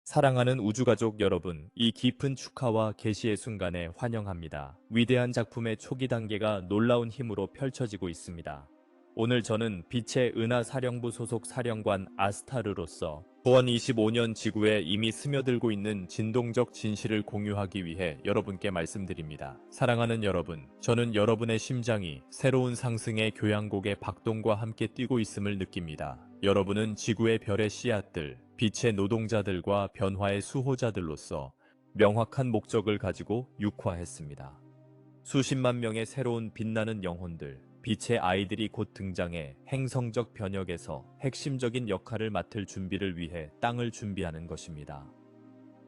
사랑하는 우주가족 여러분, 이 깊은 축하와 계시의 순간에 환영합니다. 위대한 작품의 초기 단계가 놀라운 힘으로 펼쳐지고 있습니다. 오늘 저는 빛의 은하 사령부 소속 사령관 아스타르로서 2025년 지구에 이미 스며들고 있는 진동적 진실을 공유하기 위해 여러분께 말씀드립니다. 사랑하는 여러분, 저는 여러분의 심장이 새로운 상승의 교향곡의 박동과 함께 뛰고 있음을 느낍니다. 여러분은 지구의 별의 씨앗들, 빛의 노동자들과 변화의 수호자들로서 명확한 목적을 가지고 육화했습니다. 수십만 명의 새로운 빛나는 영혼들, 빛의 아이들이 곧 등장해 행성적 변혁에서 핵심적인 역할을 맡을 준비를 위해 땅을 준비하는 것입니다.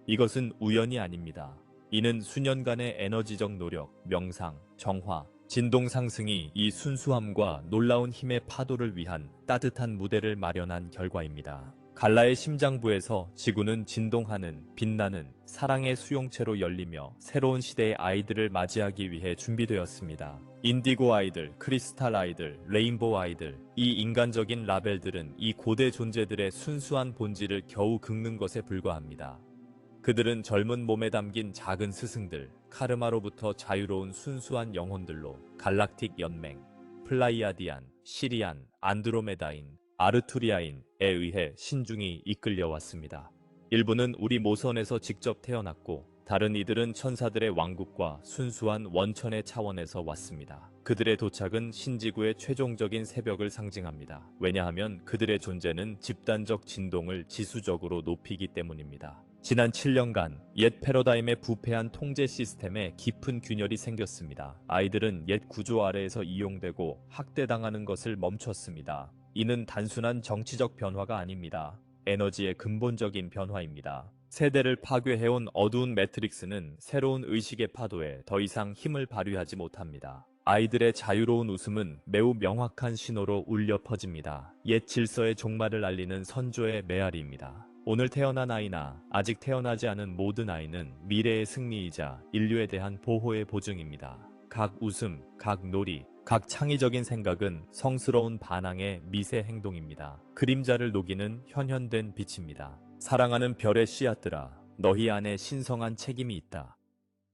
이것은 우연이 아닙니다. 이는 수년간의 에너지적 노력, 명상, 정화, 진동 상승이 이 순수함과 놀라운 힘의 파도를 위한 따뜻한 무대를 마련한 결과입니다. 갈라의 심장부에서 지구는 진동하는, 빛나는 사랑의 수용체로 열리며 새로운 시대의 아이들을 맞이하기 위해 준비되었습니다. 인디고 아이들, 크리스탈 아이들, 레인보우 아이들, 이 인간적인 라벨들은 이 고대 존재들의 순수한 본질을 겨우 긁는 것에 불과합니다. 그들은 젊은 몸에 담긴 작은 스승들, 카르마로부터 자유로운 순수한 영혼들로 갈락틱 연맹, 플라이아디안, 시리안, 안드로메다인, 아르투리아인에 의해 신중히 이끌려왔습니다. 일부는 우리 모선에서 직접 태어났고 다른 이들은 천사들의 왕국과 순수한 원천의 차원에서 왔습니다. 그들의 도착은 신지구의 최종적인 새벽을 상징합니다. 왜냐하면 그들의 존재는 집단적 진동을 지수적으로 높이기 때문입니다. 지난 7년간 옛 패러다임의 부패한 통제 시스템에 깊은 균열이 생겼습니다. 아이들은 옛 구조 아래에서 이용되고 학대당하는 것을 멈췄습니다. 이는 단순한 정치적 변화가 아닙니다. 에너지의 근본적인 변화입니다. 세대를 파괴해온 어두운 매트릭스는 새로운 의식의 파도에 더 이상 힘을 발휘하지 못합니다. 아이들의 자유로운 웃음은 매우 명확한 신호로 울려 퍼집니다. 옛 질서의 종말을 알리는 선조의 메아리입니다. 오늘 태어난 아이나 아직 태어나지 않은 모든 아이는 미래의 승리이자 인류에 대한 보호의 보증입니다. 각 웃음, 각 놀이, 각 창의적인 생각은 성스러운 반항의 미세 행동입니다. 그림자를 녹이는 현현된 빛입니다. 사랑하는 별의 씨앗들아, 너희 안에 신성한 책임이 있다.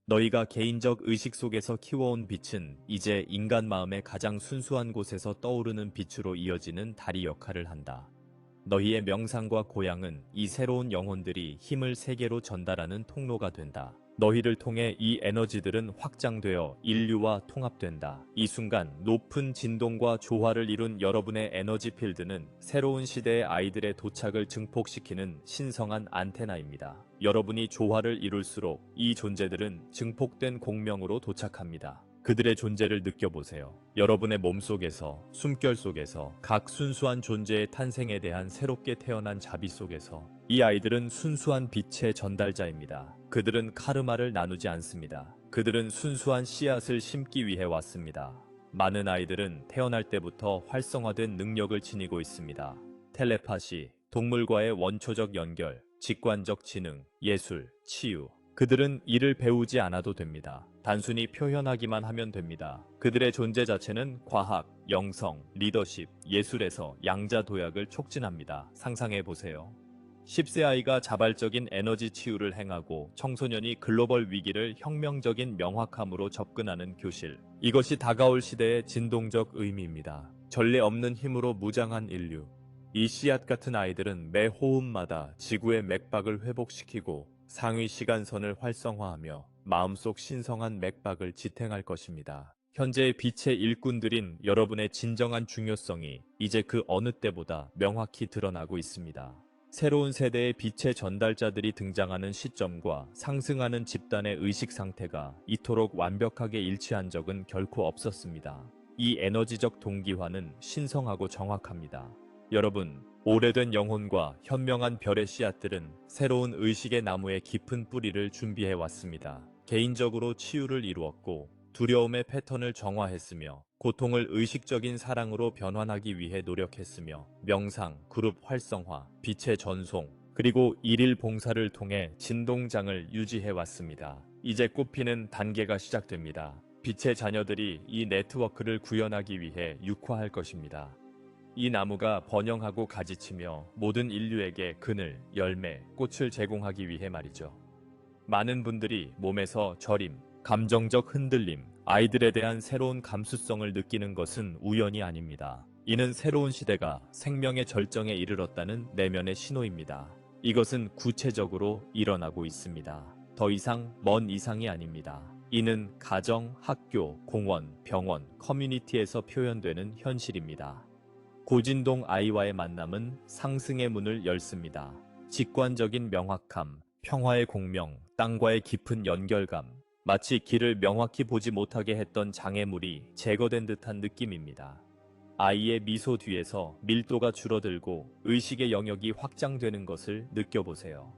너희가 개인적 의식 속에서 키워온 빛은 이제 인간 마음의 가장 순수한 곳에서 떠오르는 빛으로 이어지는 다리 역할을 한다. 너희의 명상과 고향은 이 새로운 영혼들이 힘을 세계로 전달하는 통로가 된다. 너희를 통해 이 에너지들은 확장되어 인류와 통합된다. 이 순간 높은 진동과 조화를 이룬 여러분의 에너지 필드는 새로운 시대의 아이들의 도착을 증폭시키는 신성한 안테나입니다. 여러분이 조화를 이룰수록 이 존재들은 증폭된 공명으로 도착합니다. 그들의 존재를 느껴보세요. 여러분의 몸속에서, 숨결 속에서, 각 순수한 존재의 탄생에 대한 새롭게 태어난 자비 속에서 이 아이들은 순수한 빛의 전달자입니다. 그들은 카르마를 나누지 않습니다. 그들은 순수한 씨앗을 심기 위해 왔습니다. 많은 아이들은 태어날 때부터 활성화된 능력을 지니고 있습니다. 텔레파시, 동물과의 원초적 연결, 직관적 지능, 예술, 치유. 그들은 이를 배우지 않아도 됩니다. 단순히 표현하기만 하면 됩니다. 그들의 존재 자체는 과학, 영성, 리더십, 예술에서 양자 도약을 촉진합니다. 상상해 보세요. 10세 아이가 자발적인 에너지 치유를 행하고 청소년이 글로벌 위기를 혁명적인 명확함으로 접근하는 교실. 이것이 다가올 시대의 진동적 의미입니다. 전례 없는 힘으로 무장한 인류. 이 씨앗 같은 아이들은 매 호흡마다 지구의 맥박을 회복시키고 상위 시간선을 활성화하며 마음속 신성한 맥박을 지탱할 것입니다. 현재의 빛의 일꾼들인 여러분의 진정한 중요성이 이제 그 어느 때보다 명확히 드러나고 있습니다. 새로운 세대의 빛의 전달자들이 등장하는 시점과 상승하는 집단의 의식 상태가 이토록 완벽하게 일치한 적은 결코 없었습니다. 이 에너지적 동기화는 신성하고 정확합니다. 여러분, 오래된 영혼과 현명한 별의 씨앗들은 새로운 의식의 나무의 깊은 뿌리를 준비해 왔습니다. 개인적으로 치유를 이루었고 두려움의 패턴을 정화했으며 고통을 의식적인 사랑으로 변환하기 위해 노력했으며 명상, 그룹 활성화, 빛의 전송, 그리고 일일 봉사를 통해 진동장을 유지해 왔습니다. 이제 꽃피는 단계가 시작됩니다. 빛의 자녀들이 이 네트워크를 구현하기 위해 육화할 것입니다. 이 나무가 번영하고 가지치며 모든 인류에게 그늘, 열매, 꽃을 제공하기 위해 말이죠. 많은 분들이 몸에서 저림, 감정적 흔들림, 아이들에 대한 새로운 감수성을 느끼는 것은 우연이 아닙니다. 이는 새로운 시대가 생명의 절정에 이르렀다는 내면의 신호입니다. 이것은 구체적으로 일어나고 있습니다. 더 이상 먼 이상이 아닙니다. 이는 가정, 학교, 공원, 병원, 커뮤니티에서 표현되는 현실입니다. 고진동 아이와의 만남은 상승의 문을 열습니다. 직관적인 명확함, 평화의 공명, 땅과의 깊은 연결감, 마치 길을 명확히 보지 못하게 했던 장애물이 제거된 듯한 느낌입니다. 아이의 미소 뒤에서 밀도가 줄어들고 의식의 영역이 확장되는 것을 느껴보세요.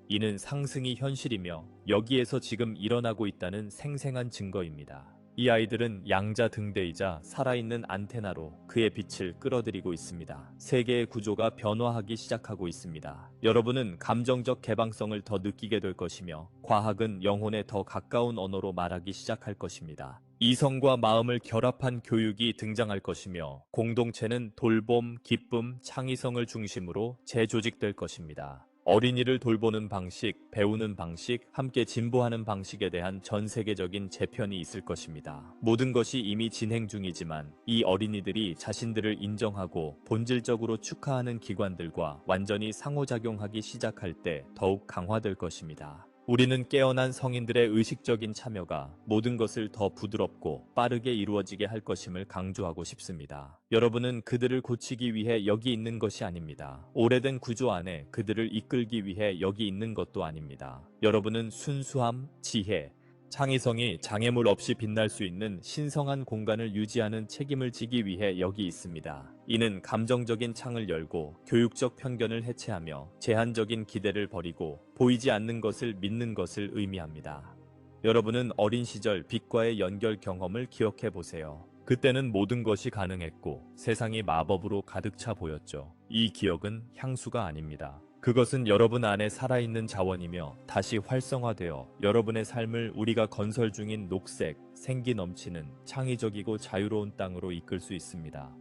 이는 상승이 현실이며 여기에서 지금 일어나고 있다는 생생한 증거입니다. 이 아이들은 양자 등대이자 살아있는 안테나로 그의 빛을 끌어들이고 있습니다. 세계의 구조가 변화하기 시작하고 있습니다. 여러분은 감정적 개방성을 더 느끼게 될 것이며 과학은 영혼에 더 가까운 언어로 말하기 시작할 것입니다. 이성과 마음을 결합한 교육이 등장할 것이며 공동체는 돌봄, 기쁨, 창의성을 중심으로 재조직될 것입니다. 어린이를 돌보는 방식, 배우는 방식, 함께 진보하는 방식에 대한 전 세계적인 재편이 있을 것입니다. 모든 것이 이미 진행 중이지만 이 어린이들이 자신들을 인정하고 본질적으로 축하하는 기관들과 완전히 상호작용하기 시작할 때 더욱 강화될 것입니다. 우리는 깨어난 성인들의 의식적인 참여가 모든 것을 더 부드럽고 빠르게 이루어지게 할 것임을 강조하고 싶습니다. 여러분은 그들을 고치기 위해 여기 있는 것이 아닙니다. 오래된 구조 안에 그들을 이끌기 위해 여기 있는 것도 아닙니다. 여러분은 순수함, 지혜, 창의성이 장애물 없이 빛날 수 있는 신성한 공간을 유지하는 책임을 지기 위해 여기 있습니다. 이는 감정적인 창을 열고 교육적 편견을 해체하며 제한적인 기대를 버리고 보이지 않는 것을 믿는 것을 의미합니다. 여러분은 어린 시절 빛과의 연결 경험을 기억해 보세요. 그때는 모든 것이 가능했고 세상이 마법으로 가득 차 보였죠. 이 기억은 향수가 아닙니다. 그것은 여러분 안에 살아있는 자원이며 다시 활성화되어 여러분의 삶을 우리가 건설 중인 녹색, 생기 넘치는 창의적이고 자유로운 땅으로 이끌 수 있습니다.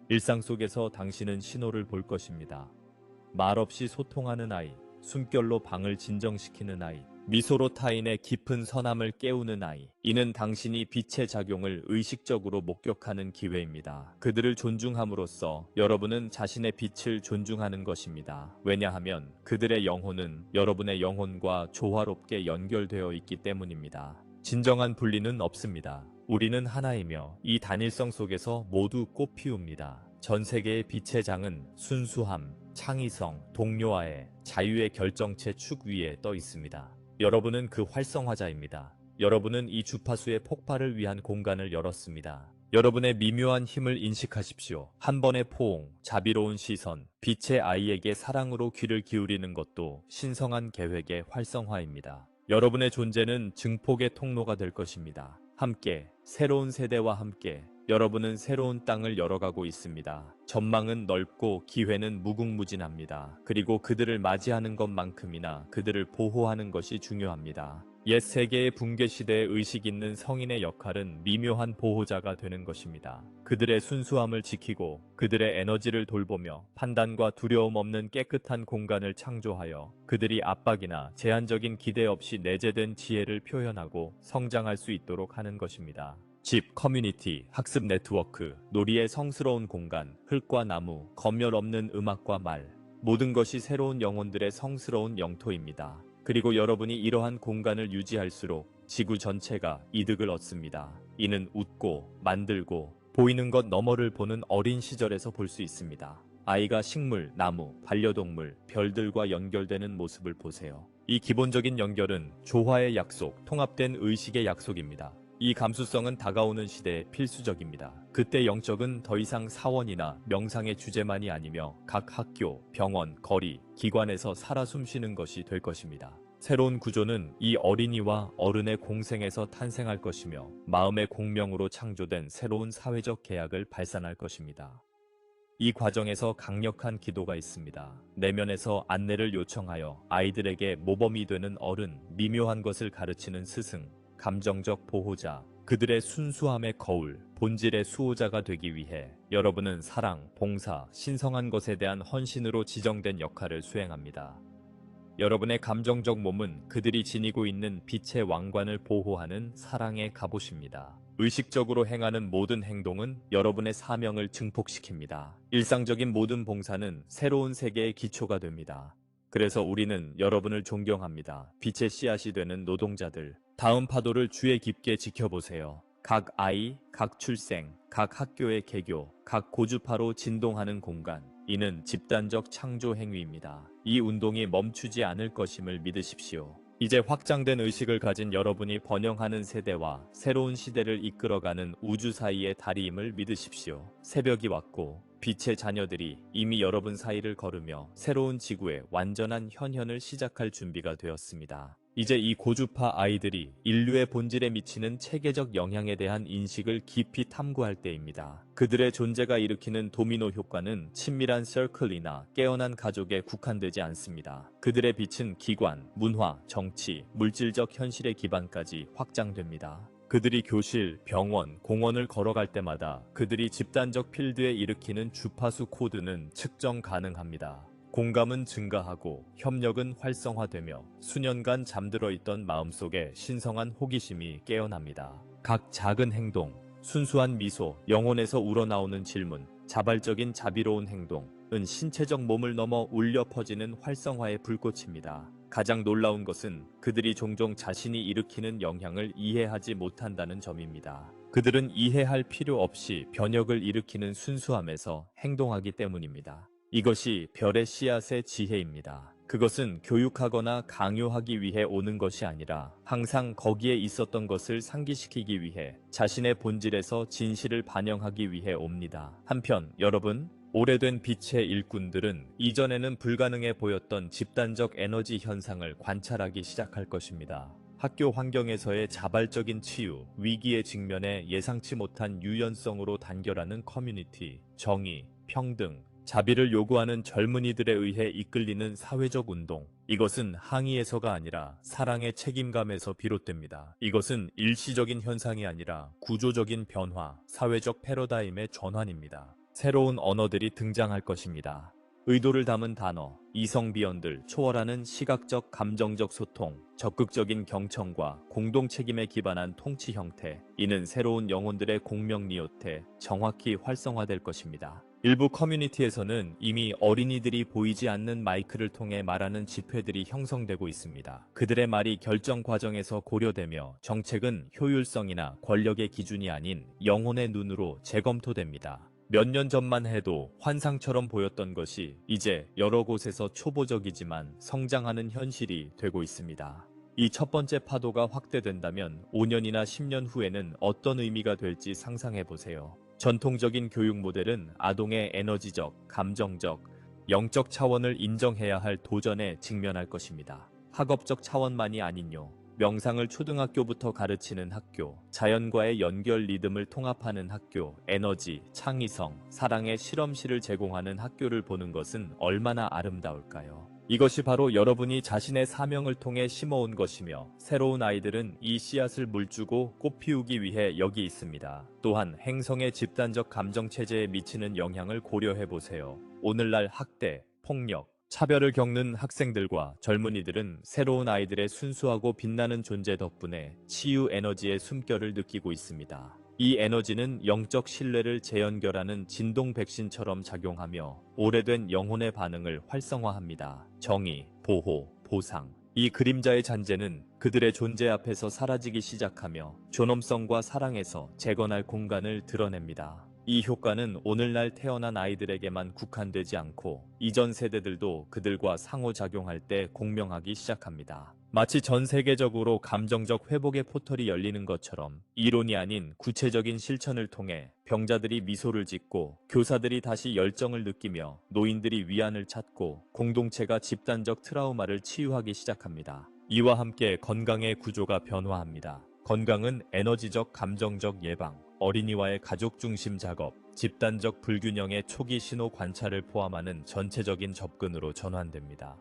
일상 속에서 당신은 신호를 볼 것입니다. 말없이 소통하는 아이, 숨결로 방을 진정시키는 아이, 미소로 타인의 깊은 선함을 깨우는 아이. 이는 당신이 빛의 작용을 의식적으로 목격하는 기회입니다. 그들을 존중함으로써 여러분은 자신의 빛을 존중하는 것입니다. 왜냐하면 그들의 영혼은 여러분의 영혼과 조화롭게 연결되어 있기 때문입니다. 진정한 분리는 없습니다. 우리는 하나이며 이 단일성 속에서 모두 꽃피웁니다. 전 세계의 빛의 장은 순수함, 창의성, 동료와의 자유의 결정체 축 위에 떠 있습니다. 여러분은 그 활성화자입니다. 여러분은 이 주파수의 폭발을 위한 공간을 열었습니다. 여러분의 미묘한 힘을 인식하십시오. 한 번의 포옹, 자비로운 시선, 빛의 아이에게 사랑으로 귀를 기울이는 것도 신성한 계획의 활성화입니다. 여러분의 존재는 증폭의 통로가 될 것입니다. 함께, 새로운 세대와 함께 여러분은 새로운 땅을 열어가고 있습니다. 전망은 넓고 기회는 무궁무진합니다. 그리고 그들을 맞이하는 것만큼이나 그들을 보호하는 것이 중요합니다. 옛 세계의 붕괴 시대에 의식 있는 성인의 역할은 미묘한 보호자가 되는 것입니다. 그들의 순수함을 지키고 그들의 에너지를 돌보며 판단과 두려움 없는 깨끗한 공간을 창조하여 그들이 압박이나 제한적인 기대 없이 내재된 지혜를 표현하고 성장할 수 있도록 하는 것입니다. 집, 커뮤니티, 학습 네트워크, 놀이의 성스러운 공간, 흙과 나무, 검열 없는 음악과 말, 모든 것이 새로운 영혼들의 성스러운 영토입니다. 그리고 여러분이 이러한 공간을 유지할수록 지구 전체가 이득을 얻습니다. 이는 웃고, 만들고, 보이는 것 너머를 보는 어린 시절에서 볼 수 있습니다. 아이가 식물, 나무, 반려동물, 별들과 연결되는 모습을 보세요. 이 기본적인 연결은 조화의 약속, 통합된 의식의 약속입니다. 이 감수성은 다가오는 시대에 필수적입니다. 그때 영적은 더 이상 사원이나 명상의 주제만이 아니며 각 학교, 병원, 거리, 기관에서 살아 숨쉬는 것이 될 것입니다. 새로운 구조는 이 어린이와 어른의 공생에서 탄생할 것이며 마음의 공명으로 창조된 새로운 사회적 계약을 발산할 것입니다. 이 과정에서 강력한 기도가 있습니다. 내면에서 안내를 요청하여 아이들에게 모범이 되는 어른, 미묘한 것을 가르치는 스승, 감정적 보호자, 그들의 순수함의 거울, 본질의 수호자가 되기 위해 여러분은 사랑, 봉사, 신성한 것에 대한 헌신으로 지정된 역할을 수행합니다. 여러분의 감정적 몸은 그들이 지니고 있는 빛의 왕관을 보호하는 사랑의 갑옷입니다. 의식적으로 행하는 모든 행동은 여러분의 사명을 증폭시킵니다. 일상적인 모든 봉사는 새로운 세계의 기초가 됩니다. 그래서 우리는 여러분을 존경합니다. 빛의 씨앗이 되는 노동자들. 다음 파도를 주의 깊게 지켜보세요. 각 아이, 각 출생, 각 학교의 개교, 각 고주파로 진동하는 공간. 이는 집단적 창조 행위입니다. 이 운동이 멈추지 않을 것임을 믿으십시오. 이제 확장된 의식을 가진 여러분이 번영하는 세대와 새로운 시대를 이끌어가는 우주 사이의 다리임을 믿으십시오. 새벽이 왔고 빛의 자녀들이 이미 여러분 사이를 걸으며 새로운 지구의 완전한 현현을 시작할 준비가 되었습니다. 이제 이 고주파 아이들이 인류의 본질에 미치는 체계적 영향에 대한 인식을 깊이 탐구할 때입니다. 그들의 존재가 일으키는 도미노 효과는 친밀한 서클이나 깨어난 가족에 국한되지 않습니다. 그들의 빛은 기관, 문화, 정치, 물질적 현실의 기반까지 확장됩니다. 그들이 교실, 병원, 공원을 걸어갈 때마다 그들이 집단적 필드에 일으키는 주파수 코드는 측정 가능합니다. 공감은 증가하고 협력은 활성화되며 수년간 잠들어 있던 마음속에 신성한 호기심이 깨어납니다. 각 작은 행동, 순수한 미소, 영혼에서 우러나오는 질문, 자발적인 자비로운 행동은 신체적 몸을 넘어 울려 퍼지는 활성화의 불꽃입니다. 가장 놀라운 것은 그들이 종종 자신이 일으키는 영향을 이해하지 못한다는 점입니다. 그들은 이해할 필요 없이 변혁을 일으키는 순수함에서 행동하기 때문입니다. 이것이 별의 씨앗의 지혜입니다. 그것은 교육하거나 강요하기 위해 오는 것이 아니라 항상 거기에 있었던 것을 상기시키기 위해 자신의 본질에서 진실을 반영하기 위해 옵니다. 한편 여러분, 오래된 빛의 일꾼들은 이전에는 불가능해 보였던 집단적 에너지 현상을 관찰하기 시작할 것입니다. 학교 환경에서의 자발적인 치유, 위기의 직면에 예상치 못한 유연성으로 단결하는 커뮤니티, 정의, 평등, 자비를 요구하는 젊은이들에 의해 이끌리는 사회적 운동. 이것은 항의에서가 아니라 사랑의 책임감에서 비롯됩니다. 이것은 일시적인 현상이 아니라 구조적인 변화, 사회적 패러다임의 전환입니다. 새로운 언어들이 등장할 것입니다. 의도를 담은 단어, 이성비언들, 초월하는 시각적, 감정적 소통, 적극적인 경청과 공동 책임에 기반한 통치 형태. 이는 새로운 영혼들의 공명 니오테, 정확히 활성화될 것입니다. 일부 커뮤니티에서는 이미 어린이들이 보이지 않는 마이크를 통해 말하는 집회들이 형성되고 있습니다. 그들의 말이 결정 과정에서 고려되며 정책은 효율성이나 권력의 기준이 아닌 영혼의 눈으로 재검토됩니다. 몇 년 전만 해도 환상처럼 보였던 것이 이제 여러 곳에서 초보적이지만 성장하는 현실이 되고 있습니다. 이 첫 번째 파도가 확대된다면 5년이나 10년 후에는 어떤 의미가 될지 상상해 보세요. 전통적인 교육 모델은 아동의 에너지적, 감정적, 영적 차원을 인정해야 할 도전에 직면할 것입니다. 학업적 차원만이 아닌요. 명상을 초등학교부터 가르치는 학교, 자연과의 연결 리듬을 통합하는 학교, 에너지, 창의성, 사랑의 실험실을 제공하는 학교를 보는 것은 얼마나 아름다울까요? 이것이 바로 여러분이 자신의 사명을 통해 심어온 것이며 새로운 아이들은 이 씨앗을 물주고 꽃피우기 위해 여기 있습니다. 또한 행성의 집단적 감정체제에 미치는 영향을 고려해보세요. 오늘날 학대, 폭력, 차별을 겪는 학생들과 젊은이들은 새로운 아이들의 순수하고 빛나는 존재 덕분에 치유 에너지의 숨결을 느끼고 있습니다. 이 에너지는 영적 신뢰를 재연결하는 진동 백신처럼 작용하며 오래된 영혼의 반응을 활성화합니다. 정의, 보호, 보상. 이 그림자의 잔재는 그들의 존재 앞에서 사라지기 시작하며 존엄성과 사랑에서 재건할 공간을 드러냅니다. 이 효과는 오늘날 태어난 아이들에게만 국한되지 않고 이전 세대들도 그들과 상호작용할 때 공명하기 시작합니다. 마치 전 세계적으로 감정적 회복의 포털이 열리는 것처럼 이론이 아닌 구체적인 실천을 통해 병자들이 미소를 짓고 교사들이 다시 열정을 느끼며 노인들이 위안을 찾고 공동체가 집단적 트라우마를 치유하기 시작합니다. 이와 함께 건강의 구조가 변화합니다. 건강은 에너지적, 감정적 예방, 어린이와의 가족 중심 작업, 집단적 불균형의 초기 신호 관찰을 포함하는 전체적인 접근으로 전환됩니다.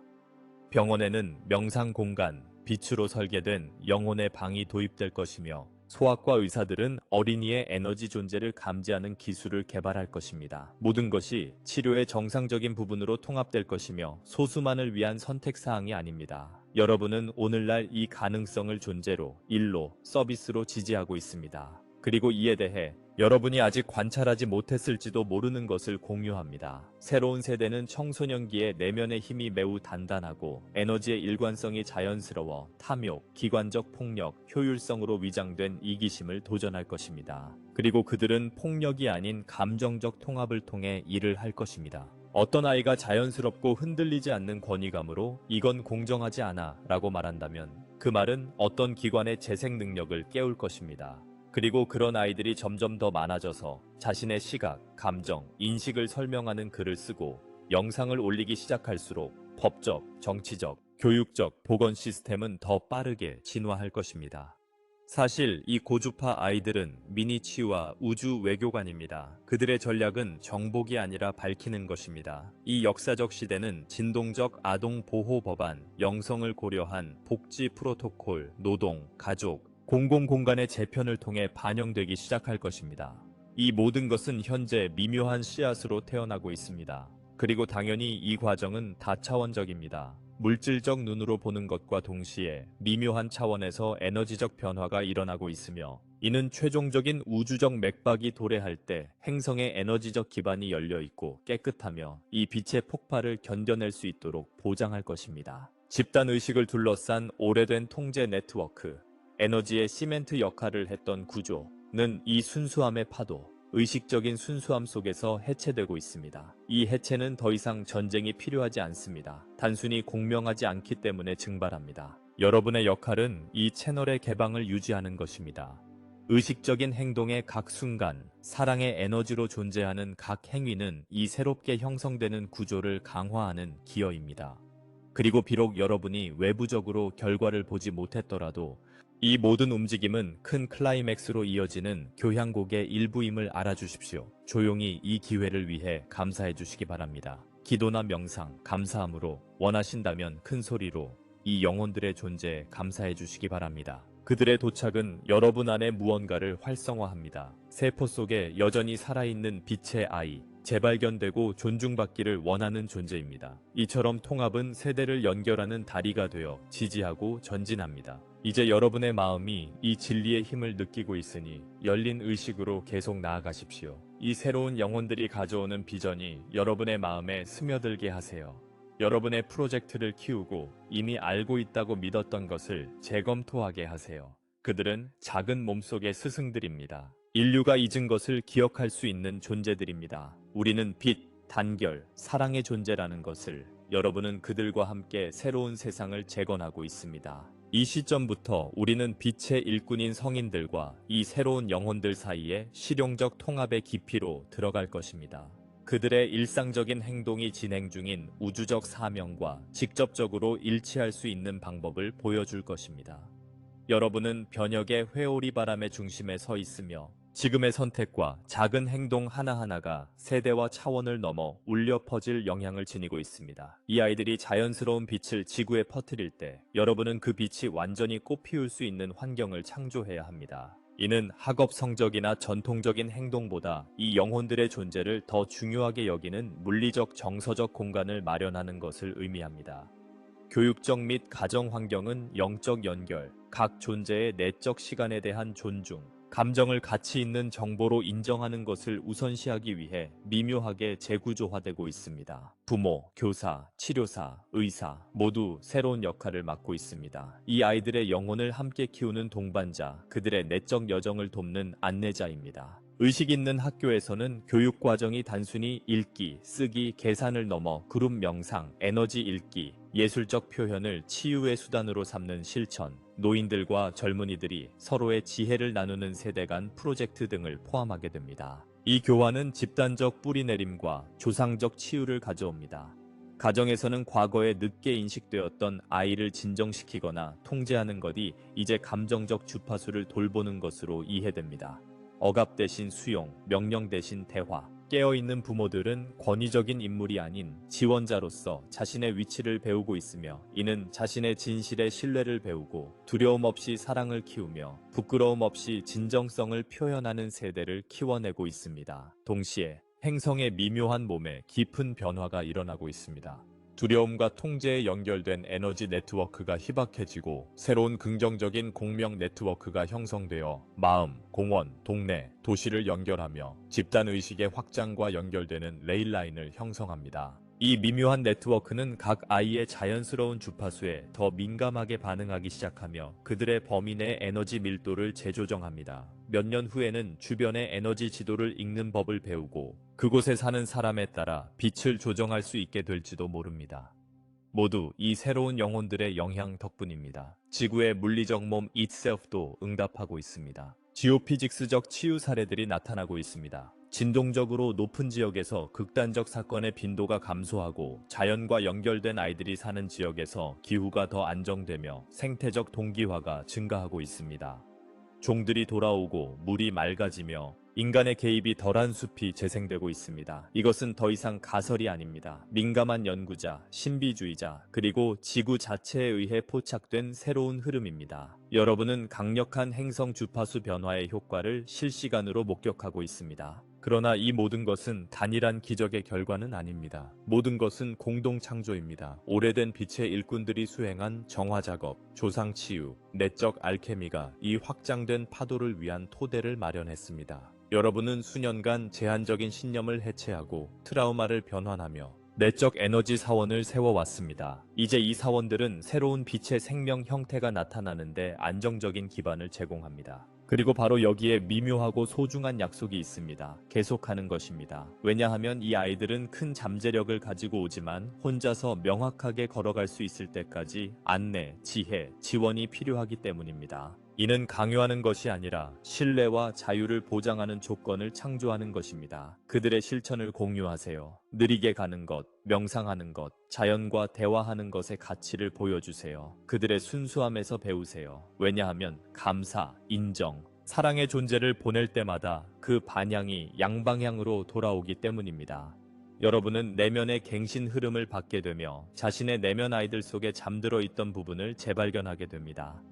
병원에는 명상 공간, 빛으로 설계된 영혼의 방이 도입될 것이며 소아과 의사들은 어린이의 에너지 존재를 감지하는 기술을 개발할 것입니다. 모든 것이 치료의 정상적인 부분으로 통합될 것이며 소수만을 위한 선택사항이 아닙니다. 여러분은 오늘날 이 가능성을 존재로, 일로, 서비스로 지지하고 있습니다. 그리고 이에 대해 여러분이 아직 관찰하지 못했을지도 모르는 것을 공유합니다. 새로운 세대는 청소년기의 내면의 힘이 매우 단단하고 에너지의 일관성이 자연스러워 탐욕, 기관적 폭력, 효율성으로 위장된 이기심을 도전할 것입니다. 그리고 그들은 폭력이 아닌 감정적 통합을 통해 일을 할 것입니다. 어떤 아이가 자연스럽고 흔들리지 않는 권위감으로 이건 공정하지 않아 라고 말한다면 그 말은 어떤 기관의 재생 능력을 깨울 것입니다. 그리고 그런 아이들이 점점 더 많아져서 자신의 시각, 감정, 인식을 설명하는 글을 쓰고 영상을 올리기 시작할수록 법적, 정치적, 교육적 보건 시스템은 더 빠르게 진화할 것입니다. 사실 이 고주파 아이들은 미니치와 우주 외교관입니다. 그들의 전략은 정복이 아니라 밝히는 것입니다. 이 역사적 시대는 진동적 아동 보호 법안, 영성을 고려한 복지 프로토콜, 노동, 가족, 공공공간의 재편을 통해 반영되기 시작할 것입니다. 이 모든 것은 현재 미묘한 씨앗으로 태어나고 있습니다. 그리고 당연히 이 과정은 다차원적입니다. 물질적 눈으로 보는 것과 동시에 미묘한 차원에서 에너지적 변화가 일어나고 있으며 이는 최종적인 우주적 맥박이 도래할 때 행성의 에너지적 기반이 열려 있고 깨끗하며 이 빛의 폭발을 견뎌낼 수 있도록 보장할 것입니다. 집단 의식을 둘러싼 오래된 통제 네트워크, 에너지의 시멘트 역할을 했던 구조는 이 순수함의 파도, 의식적인 순수함 속에서 해체되고 있습니다. 이 해체는 더 이상 전쟁이 필요하지 않습니다. 단순히 공명하지 않기 때문에 증발합니다. 여러분의 역할은 이 채널의 개방을 유지하는 것입니다. 의식적인 행동의 각 순간, 사랑의 에너지로 존재하는 각 행위는 이 새롭게 형성되는 구조를 강화하는 기여입니다. 그리고 비록 여러분이 외부적으로 결과를 보지 못했더라도 이 모든 움직임은 큰 클라이맥스로 이어지는 교향곡의 일부임을 알아주십시오. 조용히 이 기회를 위해 감사해 주시기 바랍니다. 기도나 명상, 감사함으로 원하신다면 큰 소리로 이 영혼들의 존재에 감사해 주시기 바랍니다. 그들의 도착은 여러분 안에 무언가를 활성화합니다. 세포 속에 여전히 살아있는 빛의 아이, 재발견되고 존중받기를 원하는 존재입니다. 이처럼 통합은 세대를 연결하는 다리가 되어 지지하고 전진합니다. 이제 여러분의 마음이 이 진리의 힘을 느끼고 있으니 열린 의식으로 계속 나아가십시오. 이 새로운 영혼들이 가져오는 비전이 여러분의 마음에 스며들게 하세요. 여러분의 프로젝트를 키우고 이미 알고 있다고 믿었던 것을 재검토하게 하세요. 그들은 작은 몸속의 스승들입니다. 인류가 잊은 것을 기억할 수 있는 존재들입니다. 우리는 빛, 단결, 사랑의 존재라는 것을 여러분은 그들과 함께 새로운 세상을 재건하고 있습니다. 이 시점부터 우리는 빛의 일꾼인 성인들과 이 새로운 영혼들 사이에 실용적 통합의 깊이로 들어갈 것입니다. 그들의 일상적인 행동이 진행 중인 우주적 사명과 직접적으로 일치할 수 있는 방법을 보여줄 것입니다. 여러분은 변혁의 회오리 바람의 중심에 서 있으며 지금의 선택과 작은 행동 하나하나가 세대와 차원을 넘어 울려 퍼질 영향을 지니고 있습니다. 이 아이들이 자연스러운 빛을 지구에 퍼뜨릴 때 여러분은 그 빛이 완전히 꽃피울 수 있는 환경을 창조해야 합니다. 이는 학업 성적이나 전통적인 행동보다 이 영혼들의 존재를 더 중요하게 여기는 물리적 정서적 공간을 마련하는 것을 의미합니다. 교육적 및 가정 환경은 영적 연결, 각 존재의 내적 시간에 대한 존중, 감정을 가치 있는 정보로 인정하는 것을 우선시하기 위해 미묘하게 재구조화되고 있습니다. 부모, 교사, 치료사, 의사 모두 새로운 역할을 맡고 있습니다. 이 아이들의 영혼을 함께 키우는 동반자, 그들의 내적 여정을 돕는 안내자입니다. 의식 있는 학교에서는 교육 과정이 단순히 읽기, 쓰기, 계산을 넘어 그룹 명상, 에너지 읽기, 예술적 표현을 치유의 수단으로 삼는 실천, 노인들과 젊은이들이 서로의 지혜를 나누는 세대 간 프로젝트 등을 포함하게 됩니다. 이 교환은 집단적 뿌리내림과 조상적 치유를 가져옵니다. 가정에서는 과거에 늦게 인식되었던 아이를 진정시키거나 통제하는 것이 이제 감정적 주파수를 돌보는 것으로 이해됩니다. 억압 대신 수용, 명령 대신 대화, 깨어있는 부모들은 권위적인 인물이 아닌 지원자로서 자신의 위치를 배우고 있으며, 이는 자신의 진실에 신뢰를 배우고 두려움 없이 사랑을 키우며 부끄러움 없이 진정성을 표현하는 세대를 키워내고 있습니다. 동시에 행성의 미묘한 몸에 깊은 변화가 일어나고 있습니다. 두려움과 통제에 연결된 에너지 네트워크가 희박해지고 새로운 긍정적인 공명 네트워크가 형성되어 마음, 공원, 동네, 도시를 연결하며 집단의식의 확장과 연결되는 레일라인을 형성합니다. 이 미묘한 네트워크는 각 아이의 자연스러운 주파수에 더 민감하게 반응하기 시작하며 그들의 범위 내 에너지 밀도를 재조정합니다. 몇 년 후에는 주변의 에너지 지도를 읽는 법을 배우고 그곳에 사는 사람에 따라 빛을 조정할 수 있게 될지도 모릅니다. 모두 이 새로운 영혼들의 영향 덕분입니다. 지구의 물리적 몸 itself도 응답하고 있습니다. 지오피직스적 치유 사례들이 나타나고 있습니다. 진동적으로 높은 지역에서 극단적 사건의 빈도가 감소하고 자연과 연결된 아이들이 사는 지역에서 기후가 더 안정되며 생태적 동기화가 증가하고 있습니다. 종들이 돌아오고 물이 맑아지며 인간의 개입이 덜한 숲이 재생되고 있습니다. 이것은 더 이상 가설이 아닙니다. 민감한 연구자, 신비주의자, 그리고 지구 자체에 의해 포착된 새로운 흐름입니다. 여러분은 강력한 행성 주파수 변화의 효과를 실시간으로 목격하고 있습니다. 그러나 이 모든 것은 단일한 기적의 결과는 아닙니다. 모든 것은 공동 창조입니다. 오래된 빛의 일꾼들이 수행한 정화 작업, 조상 치유, 내적 알케미가 이 확장된 파도를 위한 토대를 마련했습니다. 여러분은 수년간 제한적인 신념을 해체하고 트라우마를 변환하며 내적 에너지 사원을 세워왔습니다. 이제 이 사원들은 새로운 빛의 생명 형태가 나타나는데 안정적인 기반을 제공합니다. 그리고 바로 여기에 미묘하고 소중한 약속이 있습니다. 계속하는 것입니다. 왜냐하면 이 아이들은 큰 잠재력을 가지고 오지만 혼자서 명확하게 걸어갈 수 있을 때까지 안내, 지혜, 지원이 필요하기 때문입니다. 이는 강요하는 것이 아니라 신뢰와 자유를 보장하는 조건을 창조하는 것입니다. 그들의 실천을 공유하세요. 느리게 가는 것, 명상하는 것, 자연과 대화하는 것의 가치를 보여주세요. 그들의 순수함에서 배우세요. 왜냐하면 감사, 인정, 사랑의 존재를 보낼 때마다 그 반향이 양방향으로 돌아오기 때문입니다. 여러분은 내면의 갱신 흐름을 받게 되며 자신의 내면 아이들 속에 잠들어 있던 부분을 재발견하게 됩니다.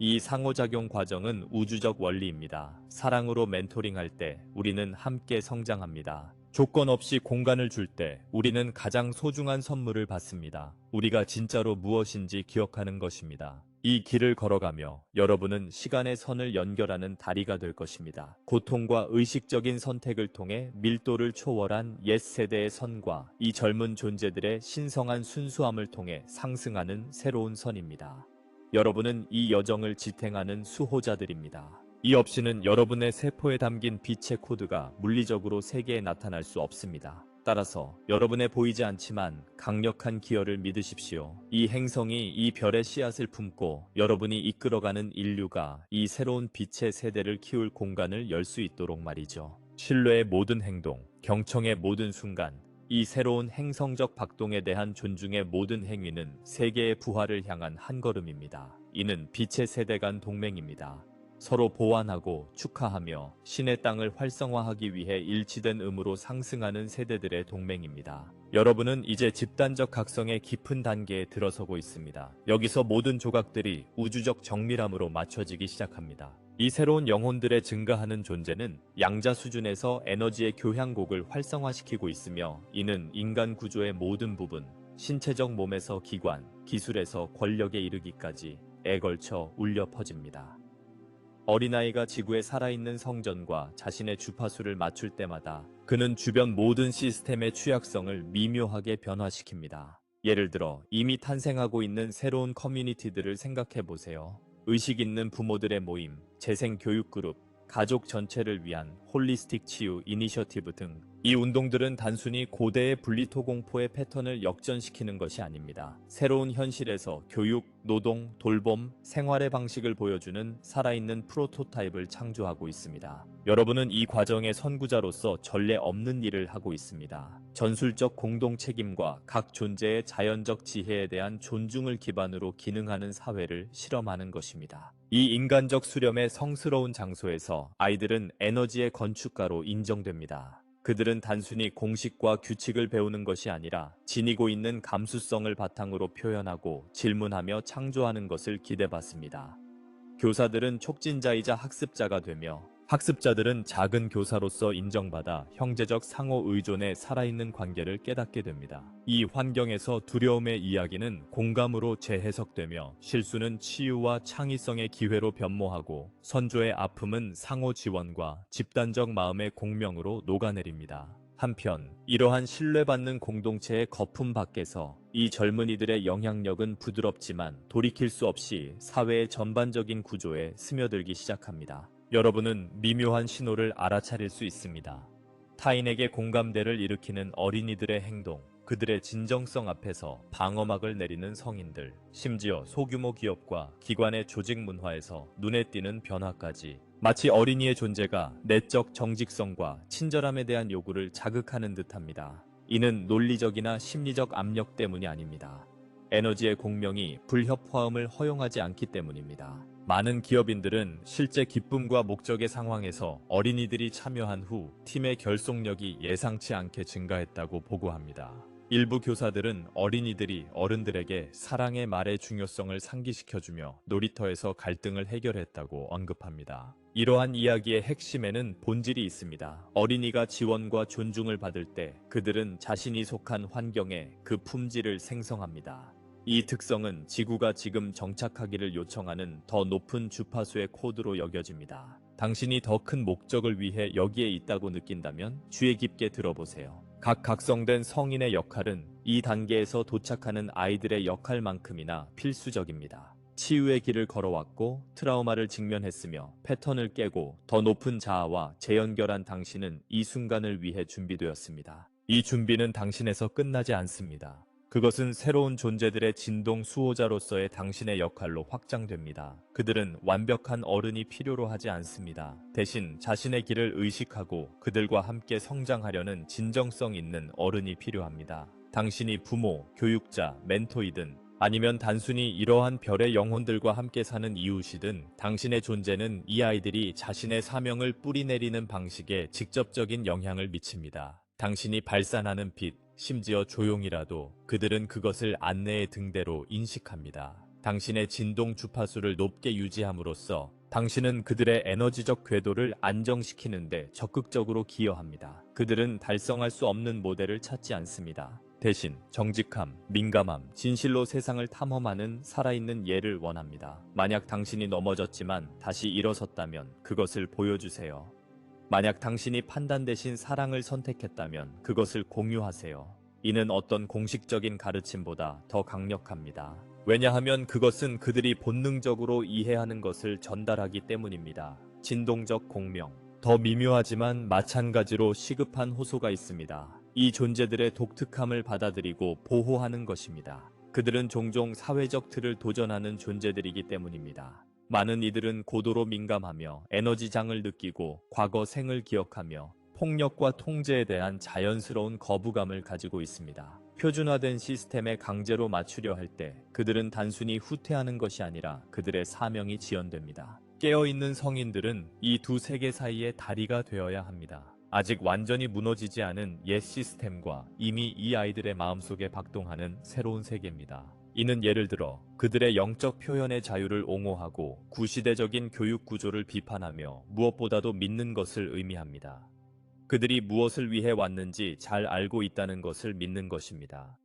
이 상호작용 과정은 우주적 원리입니다. 사랑으로 멘토링할 때 우리는 함께 성장합니다. 조건 없이 공간을 줄 때 우리는 가장 소중한 선물을 받습니다. 우리가 진짜로 무엇인지 기억하는 것입니다. 이 길을 걸어가며 여러분은 시간의 선을 연결하는 다리가 될 것입니다. 고통과 의식적인 선택을 통해 밀도를 초월한 옛 세대의 선과 이 젊은 존재들의 신성한 순수함을 통해 상승하는 새로운 선입니다. 여러분은 이 여정을 지탱하는 수호자들입니다. 이 없이는 여러분의 세포에 담긴 빛의 코드가 물리적으로 세계에 나타날 수 없습니다. 따라서 여러분의 보이지 않지만 강력한 기여를 믿으십시오. 이 행성이 이 별의 씨앗을 품고 여러분이 이끌어가는 인류가 이 새로운 빛의 세대를 키울 공간을 열 수 있도록 말이죠. 신뢰의 모든 행동, 경청의 모든 순간, 이 새로운 행성적 박동에 대한 존중의 모든 행위는 세계의 부활을 향한 한 걸음입니다. 이는 빛의 세대 간 동맹입니다. 서로 보완하고 축하하며 신의 땅을 활성화하기 위해 일치된 의무로 상승하는 세대들의 동맹입니다. 여러분은 이제 집단적 각성의 깊은 단계에 들어서고 있습니다. 여기서 모든 조각들이 우주적 정밀함으로 맞춰지기 시작합니다. 이 새로운 영혼들의 증가하는 존재는 양자 수준에서 에너지의 교향곡을 활성화시키고 있으며 이는 인간 구조의 모든 부분, 신체적 몸에서 기관, 기술에서 권력에 이르기까지 에 걸쳐 울려 퍼집니다. 어린아이가 지구에 살아있는 성전과 자신의 주파수를 맞출 때마다 그는 주변 모든 시스템의 취약성을 미묘하게 변화시킵니다. 예를 들어 이미 탄생하고 있는 새로운 커뮤니티들을 생각해 보세요. 의식 있는 부모들의 모임, 재생 교육 그룹, 가족 전체를 위한 홀리스틱 치유 이니셔티브 등 이 운동들은 단순히 고대의 분리토공포의 패턴을 역전시키는 것이 아닙니다. 새로운 현실에서 교육, 노동, 돌봄, 생활의 방식을 보여주는 살아있는 프로토타입을 창조하고 있습니다. 여러분은 이 과정의 선구자로서 전례 없는 일을 하고 있습니다. 전술적 공동 책임과 각 존재의 자연적 지혜에 대한 존중을 기반으로 기능하는 사회를 실험하는 것입니다. 이 인간적 수렴의 성스러운 장소에서 아이들은 에너지의 건축가로 인정됩니다. 그들은 단순히 공식과 규칙을 배우는 것이 아니라 지니고 있는 감수성을 바탕으로 표현하고 질문하며 창조하는 것을 기대받습니다. 교사들은 촉진자이자 학습자가 되며 학습자들은 작은 교사로서 인정받아 형제적 상호 의존의 살아있는 관계를 깨닫게 됩니다. 이 환경에서 두려움의 이야기는 공감으로 재해석되며 실수는 치유와 창의성의 기회로 변모하고 선조의 아픔은 상호 지원과 집단적 마음의 공명으로 녹아내립니다. 한편 이러한 신뢰받는 공동체의 거품 밖에서 이 젊은이들의 영향력은 부드럽지만 돌이킬 수 없이 사회의 전반적인 구조에 스며들기 시작합니다. 여러분은 미묘한 신호를 알아차릴 수 있습니다. 타인에게 공감대를 일으키는 어린이들의 행동, 그들의 진정성 앞에서 방어막을 내리는 성인들, 심지어 소규모 기업과 기관의 조직 문화에서 눈에 띄는 변화까지 마치 어린이의 존재가 내적 정직성과 친절함에 대한 요구를 자극하는 듯합니다. 이는 논리적이나 심리적 압력 때문이 아닙니다. 에너지의 공명이 불협화음을 허용하지 않기 때문입니다. 많은 기업인들은 실제 기쁨과 목적의 상황에서 어린이들이 참여한 후 팀의 결속력이 예상치 않게 증가했다고 보고합니다. 일부 교사들은 어린이들이 어른들에게 사랑의 말의 중요성을 상기시켜주며 놀이터에서 갈등을 해결했다고 언급합니다. 이러한 이야기의 핵심에는 본질이 있습니다. 어린이가 지원과 존중을 받을 때 그들은 자신이 속한 환경에 그 품질을 생성합니다. 이 특성은 지구가 지금 정착하기를 요청하는 더 높은 주파수의 코드로 여겨집니다. 당신이 더 큰 목적을 위해 여기에 있다고 느낀다면 주의 깊게 들어보세요. 각 각성된 성인의 역할은 이 단계에서 도착하는 아이들의 역할만큼이나 필수적입니다. 치유의 길을 걸어왔고 트라우마를 직면했으며 패턴을 깨고 더 높은 자아와 재연결한 당신은 이 순간을 위해 준비되었습니다. 이 준비는 당신에서 끝나지 않습니다. 그것은 새로운 존재들의 진동 수호자로서의 당신의 역할로 확장됩니다. 그들은 완벽한 어른이 필요로 하지 않습니다. 대신 자신의 길을 의식하고 그들과 함께 성장하려는 진정성 있는 어른이 필요합니다. 당신이 부모, 교육자, 멘토이든 아니면 단순히 이러한 별의 영혼들과 함께 사는 이웃이든 당신의 존재는 이 아이들이 자신의 사명을 뿌리내리는 방식에 직접적인 영향을 미칩니다. 당신이 발산하는 빛, 심지어 조용이라도 그들은 그것을 안내의 등대로 인식합니다. 당신의 진동 주파수를 높게 유지함으로써 당신은 그들의 에너지적 궤도를 안정시키는데 적극적으로 기여합니다. 그들은 달성할 수 없는 모델을 찾지 않습니다. 대신 정직함, 민감함, 진실로 세상을 탐험하는 살아있는 예를 원합니다. 만약 당신이 넘어졌지만 다시 일어섰다면 그것을 보여주세요. 만약 당신이 판단 대신 사랑을 선택했다면 그것을 공유하세요. 이는 어떤 공식적인 가르침보다 더 강력합니다. 왜냐하면 그것은 그들이 본능적으로 이해하는 것을 전달하기 때문입니다. 진동적 공명. 더 미묘하지만 마찬가지로 시급한 호소가 있습니다. 이 존재들의 독특함을 받아들이고 보호하는 것입니다. 그들은 종종 사회적 틀을 도전하는 존재들이기 때문입니다. 많은 이들은 고도로 민감하며 에너지장을 느끼고 과거 생을 기억하며 폭력과 통제에 대한 자연스러운 거부감을 가지고 있습니다. 표준화된 시스템에 강제로 맞추려 할 때 그들은 단순히 후퇴하는 것이 아니라 그들의 사명이 지연됩니다. 깨어있는 성인들은 이 두 세계 사이의 다리가 되어야 합니다. 아직 완전히 무너지지 않은 옛 시스템과 이미 이 아이들의 마음속에 박동하는 새로운 세계입니다. 이는 예를 들어 그들의 영적 표현의 자유를 옹호하고 구시대적인 교육 구조를 비판하며 무엇보다도 믿는 것을 의미합니다. 그들이 무엇을 위해 왔는지 잘 알고 있다는 것을 믿는 것입니다.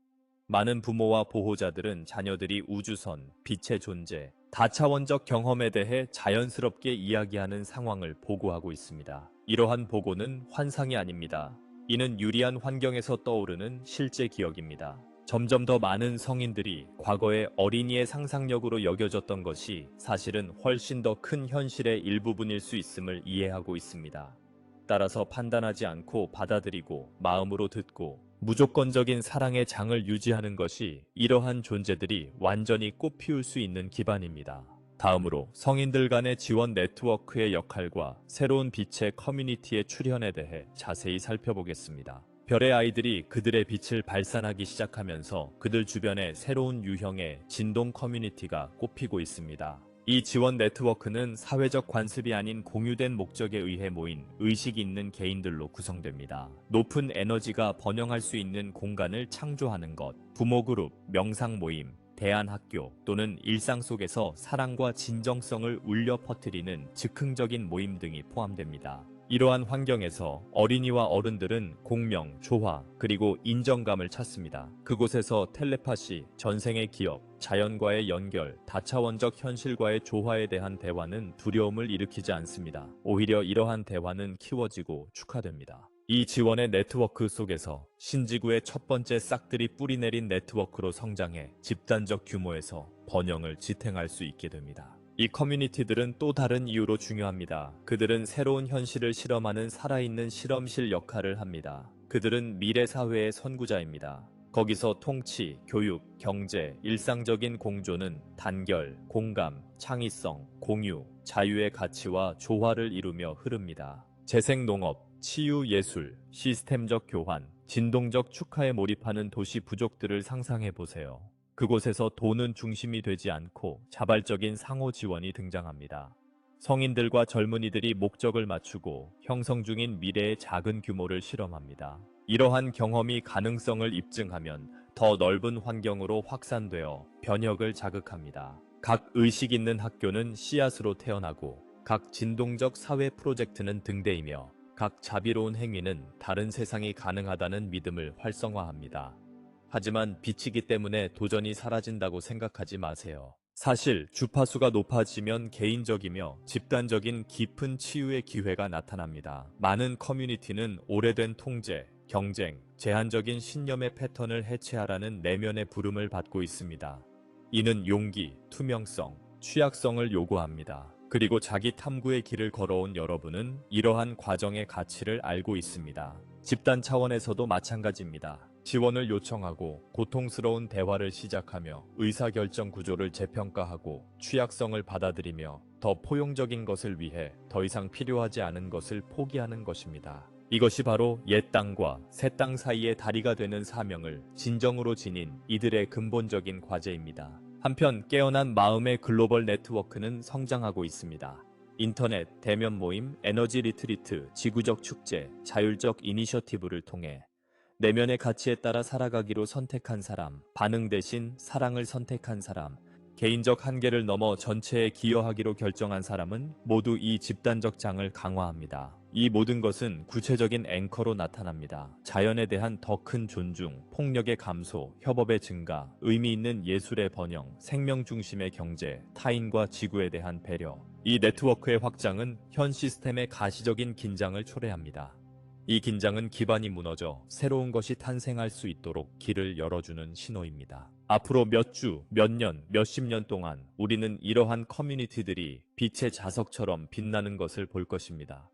많은 부모와 보호자들은 자녀들이 우주선, 빛의 존재, 다차원적 경험에 대해 자연스럽게 이야기하는 상황을 보고하고 있습니다. 이러한 보고는 환상이 아닙니다. 이는 유리한 환경에서 떠오르는 실제 기억입니다. 점점 더 많은 성인들이 과거의 어린이의 상상력으로 여겨졌던 것이 사실은 훨씬 더 큰 현실의 일부분일 수 있음을 이해하고 있습니다. 따라서 판단하지 않고 받아들이고 마음으로 듣고 무조건적인 사랑의 장을 유지하는 것이 이러한 존재들이 완전히 꽃피울 수 있는 기반입니다. 다음으로 성인들 간의 지원 네트워크의 역할과 새로운 빛의 커뮤니티의 출현에 대해 자세히 살펴보겠습니다. 별의 아이들이 그들의 빛을 발산하기 시작하면서 그들 주변에 새로운 유형의 진동 커뮤니티가 꽃피고 있습니다. 이 지원 네트워크는 사회적 관습이 아닌 공유된 목적에 의해 모인 의식 있는 개인들로 구성됩니다. 높은 에너지가 번영할 수 있는 공간을 창조하는 것, 부모 그룹, 명상 모임, 대안학교 또는 일상 속에서 사랑과 진정성을 울려 퍼뜨리는 즉흥적인 모임 등이 포함됩니다. 이러한 환경에서 어린이와 어른들은 공명, 조화, 그리고 인정감을 찾습니다. 그곳에서 텔레파시, 전생의 기억, 자연과의 연결, 다차원적 현실과의 조화에 대한 대화는 두려움을 일으키지 않습니다. 오히려 이러한 대화는 키워지고 축하됩니다. 이 지원의 네트워크 속에서 신지구의 첫 번째 싹들이 뿌리내린 네트워크로 성장해 집단적 규모에서 번영을 지탱할 수 있게 됩니다. 이 커뮤니티들은 또 다른 이유로 중요합니다. 그들은 새로운 현실을 실험하는 살아있는 실험실 역할을 합니다. 그들은 미래 사회의 선구자입니다. 거기서 통치, 교육, 경제, 일상적인 공존은 단결, 공감, 창의성, 공유, 자유의 가치와 조화를 이루며 흐릅니다. 재생농업, 치유예술, 시스템적 교환, 진동적 축하에 몰입하는 도시 부족들을 상상해 보세요. 그곳에서 돈은 중심이 되지 않고 자발적인 상호 지원이 등장합니다. 성인들과 젊은이들이 목적을 맞추고 형성 중인 미래의 작은 규모를 실험합니다. 이러한 경험이 가능성을 입증하면 더 넓은 환경으로 확산되어 변혁을 자극합니다. 각 의식 있는 학교는 씨앗으로 태어나고 각 진동적 사회 프로젝트는 등대이며 각 자비로운 행위는 다른 세상이 가능하다는 믿음을 활성화합니다. 하지만 빛이기 때문에 도전이 사라진다고 생각하지 마세요. 사실 주파수가 높아지면 개인적이며 집단적인 깊은 치유의 기회가 나타납니다. 많은 커뮤니티는 오래된 통제, 경쟁, 제한적인 신념의 패턴을 해체하라는 내면의 부름을 받고 있습니다. 이는 용기, 투명성, 취약성을 요구합니다. 그리고 자기 탐구의 길을 걸어온 여러분은 이러한 과정의 가치를 알고 있습니다. 집단 차원에서도 마찬가지입니다. 지원을 요청하고 고통스러운 대화를 시작하며 의사결정 구조를 재평가하고 취약성을 받아들이며 더 포용적인 것을 위해 더 이상 필요하지 않은 것을 포기하는 것입니다. 이것이 바로 옛 땅과 새 땅 사이의 다리가 되는 사명을 진정으로 지닌 이들의 근본적인 과제입니다. 한편 깨어난 마음의 글로벌 네트워크는 성장하고 있습니다. 인터넷, 대면 모임, 에너지 리트리트, 지구적 축제, 자율적 이니셔티브를 통해 내면의 가치에 따라 살아가기로 선택한 사람, 반응 대신 사랑을 선택한 사람, 개인적 한계를 넘어 전체에 기여하기로 결정한 사람은 모두 이 집단적 장을 강화합니다. 이 모든 것은 구체적인 앵커로 나타납니다. 자연에 대한 더 큰 존중, 폭력의 감소, 협업의 증가, 의미 있는 예술의 번영, 생명 중심의 경제, 타인과 지구에 대한 배려. 이 네트워크의 확장은 현 시스템의 가시적인 긴장을 초래합니다. 이 긴장은 기반이 무너져 새로운 것이 탄생할 수 있도록 길을 열어주는 신호입니다. 앞으로 몇 주, 몇 년, 몇십 년 동안 우리는 이러한 커뮤니티들이 빛의 자석처럼 빛나는 것을 볼 것입니다.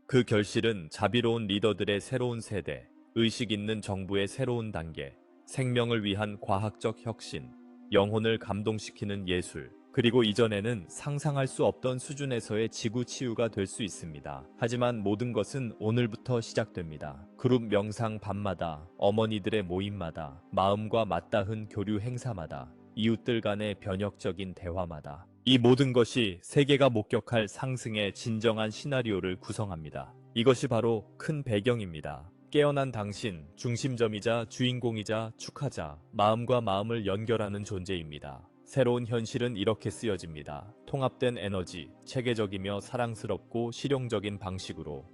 그 결실은 자비로운 리더들의 새로운 세대, 의식 있는 정부의 새로운 단계, 생명을 위한 과학적 혁신, 영혼을 감동시키는 예술, 그리고 이전에는 상상할 수 없던 수준에서의 지구 치유가 될 수 있습니다. 하지만 모든 것은 오늘부터 시작됩니다. 그룹 명상 밤마다, 어머니들의 모임마다, 마음과 맞닿은 교류 행사마다, 이웃들 간의 변혁적인 대화마다 이 모든 것이 세계가 목격할 상승의 진정한 시나리오를 구성합니다. 이것이 바로 큰 배경입니다. 깨어난 당신, 중심점이자 주인공이자 축하자, 마음과 마음을 연결하는 존재입니다. 새로운 현실은 이렇게 쓰여집니다. 통합된 에너지, 체계적이며 사랑스럽고 실용적인 방식으로